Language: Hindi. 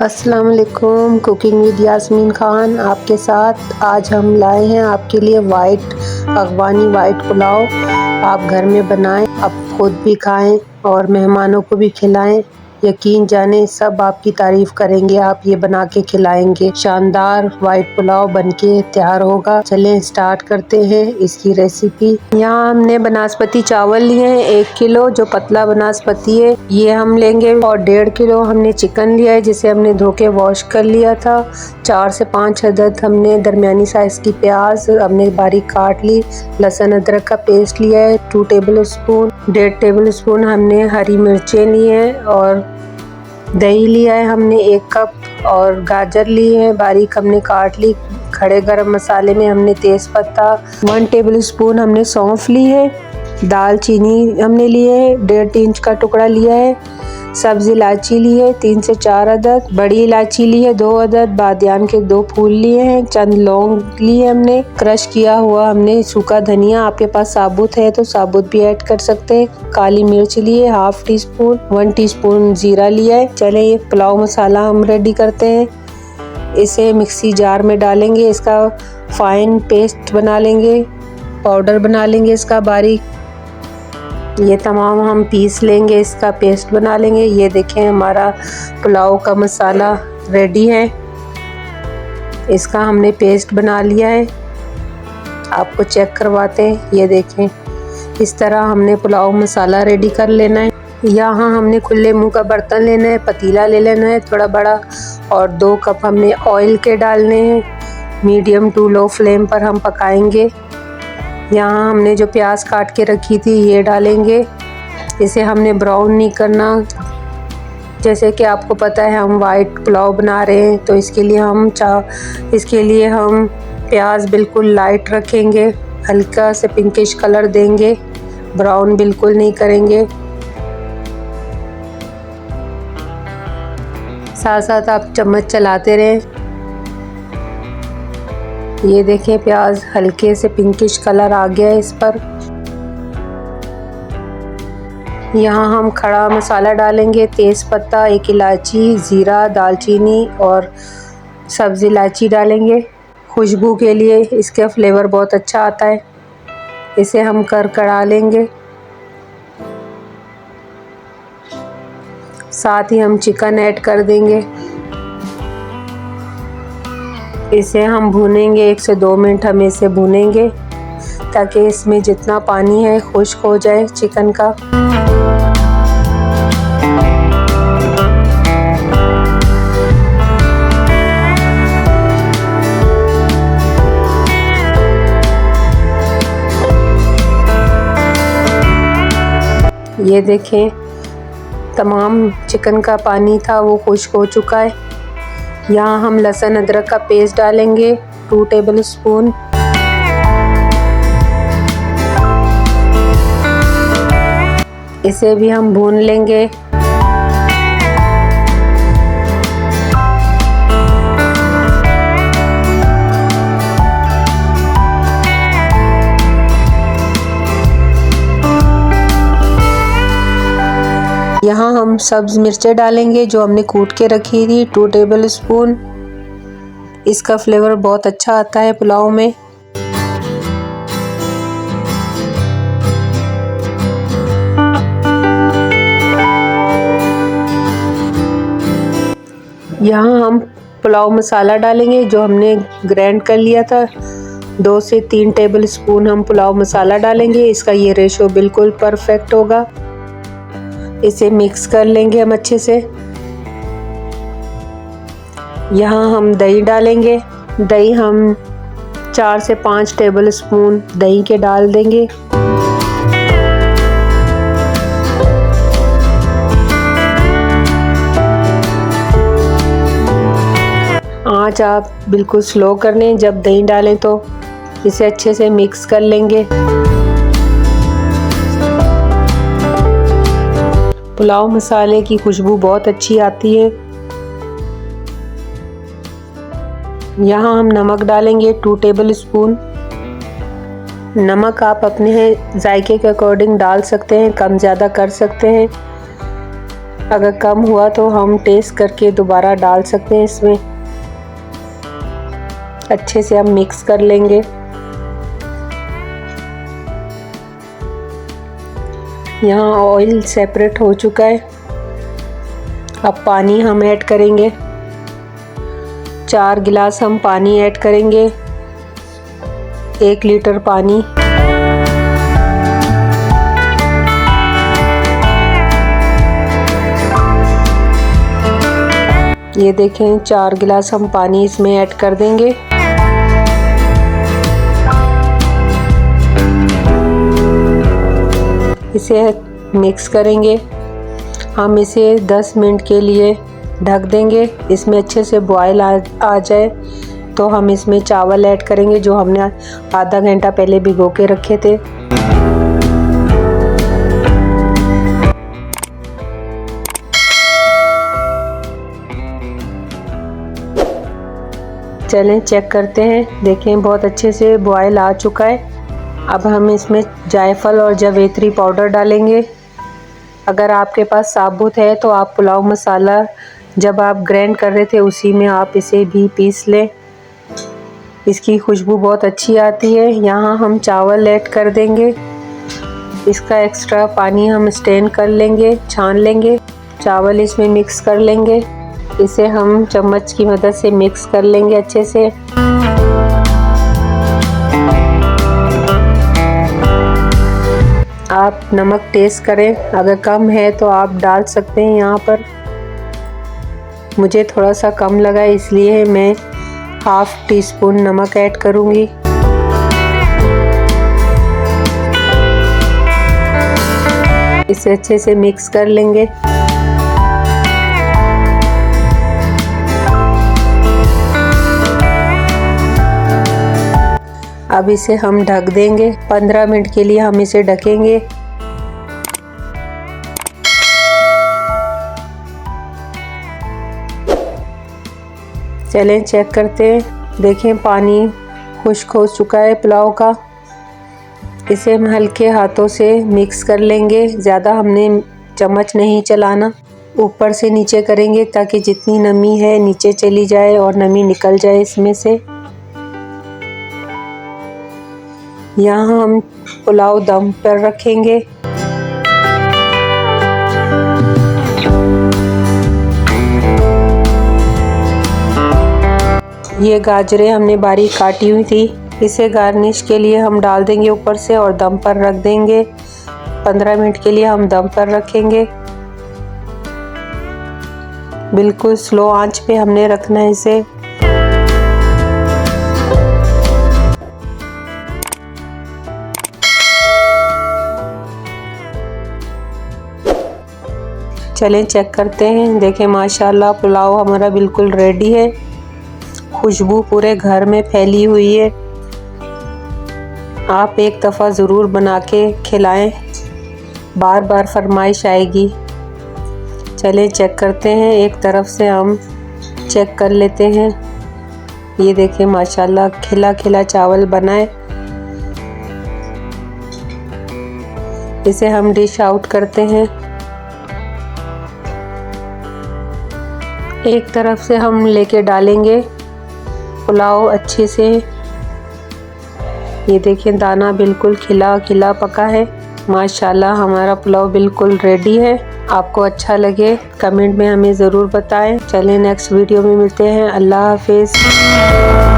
अस्सलाम वालेकुम। कुकिंग विद यास्मीन खान आपके साथ। आज हम लाए हैं आपके लिए अफ़गानी वाइट पुलाव। आप घर में बनाएं, आप खुद भी खाएं और मेहमानों को भी खिलाएं। यकीन जाने सब आपकी तारीफ करेंगे। आप ये बना के खिलाएंगे, शानदार वाइट पुलाव बनके तैयार होगा। चलें स्टार्ट करते हैं इसकी रेसिपी। यहाँ हमने बनास्पति चावल लिए हैं 1 किलो, जो पतला बनास्पति है ये हम लेंगे, और 1.5 किलो हमने चिकन लिया है जिसे हमने धो के वॉश कर लिया था। 4 से 5 अदद हमने दरमियानी साइज की प्याज हमने बारीक काट ली। लहसुन अदरक का पेस्ट लिया है 2 टेबल स्पून। 1.5 टेबल स्पून हमने हरी मिर्चें ली हैं, और दही लिया है हमने 1 कप, और गाजर ली है बारीक हमने काट ली। खड़े गरम मसाले में हमने तेज पत्ता 1 टेबल स्पून हमने सौंफ ली है। दालचीनी हमने लिए है 1.5 इंच का टुकड़ा लिया है। सब्ज़ इलायची ली है 3 से 4 अदद। बड़ी इलायची ली है 2 अदद। बादियान के 2 फूल लिए हैं। चंद लौंग लिए हमने। क्रश किया हुआ हमने सूखा धनिया, आपके पास साबुत है तो साबुत भी ऐड कर सकते हैं। काली मिर्च लिए 1/2 टीस्पून। 1 टीस्पून जीरा लिया है। चले ये पुलाव मसाला हम रेडी करते हैं। इसे मिक्सी जार में डालेंगे, इसका फाइन पेस्ट बना लेंगे, पाउडर बना लेंगे इसका बारीक। ये तमाम हम पीस लेंगे, इसका पेस्ट बना लेंगे। ये देखें हमारा पुलाव का मसाला रेडी है, इसका हमने पेस्ट बना लिया है। आपको चेक करवाते हैं, ये देखें इस तरह हमने पुलाव मसाला रेडी कर लेना है। यहाँ हमने खुले मुंह का बर्तन लेना है, पतीला ले लेना है थोड़ा बड़ा, और 2 कप हमने ऑयल के डालने हैं। मीडियम टू लो फ्लेम पर हम पकाएंगे। यहाँ हमने जो प्याज काट के रखी थी ये डालेंगे। इसे हमने ब्राउन नहीं करना, जैसे कि आपको पता है हम वाइट पुलाव बना रहे हैं, तो इसके लिए हम प्याज बिल्कुल लाइट रखेंगे, हल्का से पिंकिश कलर देंगे, ब्राउन बिल्कुल नहीं करेंगे। साथ साथ आप चम्मच चलाते रहें। ये देखें प्याज हल्के से पिंकिश कलर आ गया है इस पर। यहाँ हम खड़ा मसाला डालेंगे, तेज़ पत्ता, 1 इलायची, ज़ीरा, दालचीनी और सब्ज़ इलायची डालेंगे खुशबू के लिए, इसका फ्लेवर बहुत अच्छा आता है। इसे हम कड़ा लेंगे। साथ ही हम चिकन ऐड कर देंगे। इसे हम भूनेंगे 1 से 2 मिनट हम इसे भूनेंगे, ताकि इसमें जितना पानी है खुश्क हो जाए चिकन का। ये देखें तमाम चिकन का पानी था वो खुश्क हो चुका है। यहाँ हम लहसुन अदरक का पेस्ट डालेंगे 2 टेबल स्पून। इसे भी हम भून लेंगे। यहाँ हम सब्ज़ मिर्चें डालेंगे जो हमने कूट के रखी थी 2 टेबल स्पून। इसका फ्लेवर बहुत अच्छा आता है पुलाव में। यहाँ हम पुलाव मसाला डालेंगे जो हमने ग्राइंड कर लिया था। 2 से 3 टेबल स्पून हम पुलाव मसाला डालेंगे, इसका ये रेशो बिल्कुल परफेक्ट होगा। इसे मिक्स कर लेंगे हम अच्छे से। यहाँ हम दही डालेंगे। दही हम 4 से 5 टेबल स्पून दही के डाल देंगे। आँच आप बिल्कुल स्लो कर लें जब दही डालें, तो इसे अच्छे से मिक्स कर लेंगे। पुलाव मसाले की खुशबू बहुत अच्छी आती है। यहाँ हम नमक डालेंगे 2 टेबल स्पून। नमक आप अपने जायके के अकॉर्डिंग डाल सकते हैं, कम ज़्यादा कर सकते हैं। अगर कम हुआ तो हम टेस्ट करके दोबारा डाल सकते हैं इसमें। अच्छे से हम मिक्स कर लेंगे। यहाँ ऑयल सेपरेट हो चुका है। अब पानी हम ऐड करेंगे। 4 गिलास हम पानी ऐड करेंगे। 1 लीटर पानी। ये देखें 4 गिलास हम पानी इसमें ऐड कर देंगे। इसे मिक्स करेंगे। हम इसे 10 मिनट के लिए ढक देंगे। इसमें अच्छे से बॉयल आ जाए तो हम इसमें चावल ऐड करेंगे जो हमने आधा घंटा पहले भिगो के रखे थे। चलें चेक करते हैं। देखें बहुत अच्छे से बॉयल आ चुका है। अब हम इसमें जायफल और जावित्री पाउडर डालेंगे। अगर आपके पास साबुत है तो आप पुलाव मसाला जब आप ग्राइंड कर रहे थे उसी में आप इसे भी पीस लें। इसकी खुशबू बहुत अच्छी आती है। यहाँ हम चावल ऐड कर देंगे। इसका एक्स्ट्रा पानी हम स्ट्रेन कर लेंगे, छान लेंगे। चावल इसमें मिक्स कर लेंगे। इसे हम चम्मच की मदद से मिक्स कर लेंगे अच्छे से। आप नमक टेस्ट करें, अगर कम है तो आप डाल सकते हैं। यहाँ पर मुझे थोड़ा सा कम लगा इसलिए मैं ½ टीस्पून नमक ऐड करूँगी। इसे अच्छे से मिक्स कर लेंगे। अब इसे हम ढक देंगे। 15 मिनट के लिए हम इसे ढकेंगे। चलें चेक करते हैं। देखें पानी खुश्क हो चुका है पुलाव का। इसे हम हल्के हाथों से मिक्स कर लेंगे। ज़्यादा हमने चम्मच नहीं चलाना, ऊपर से नीचे करेंगे ताकि जितनी नमी है नीचे चली जाए और नमी निकल जाए इसमें से। यहाँ हम पुलाव दम पर रखेंगे। ये गाजरें हमने बारीक काटी हुई थी, इसे गार्निश के लिए हम डाल देंगे ऊपर से और दम पर रख देंगे। 15 मिनट के लिए हम दम पर रखेंगे। बिल्कुल स्लो आंच पे हमने रखना है इसे। चलें चेक करते हैं। देखें माशाल्लाह पुलाव हमारा बिल्कुल रेडी है। खुशबू पूरे घर में फैली हुई है। आप एक दफ़ा ज़रूर बना के खिलाएं, बार बार फरमाइश आएगी। चलें चेक करते हैं। एक तरफ से हम चेक कर लेते हैं। ये देखें माशाल्लाह खिला खिला चावल बनाए। इसे हम डिश आउट करते हैं। एक तरफ से हम लेके डालेंगे पुलाव अच्छे से। ये देखिए दाना बिल्कुल खिला खिला पका है। माशाल्लाह हमारा पुलाव बिल्कुल रेडी है। आपको अच्छा लगे कमेंट में हमें ज़रूर बताएं। चलें नेक्स्ट वीडियो में मिलते हैं। अल्लाह हाफिज़।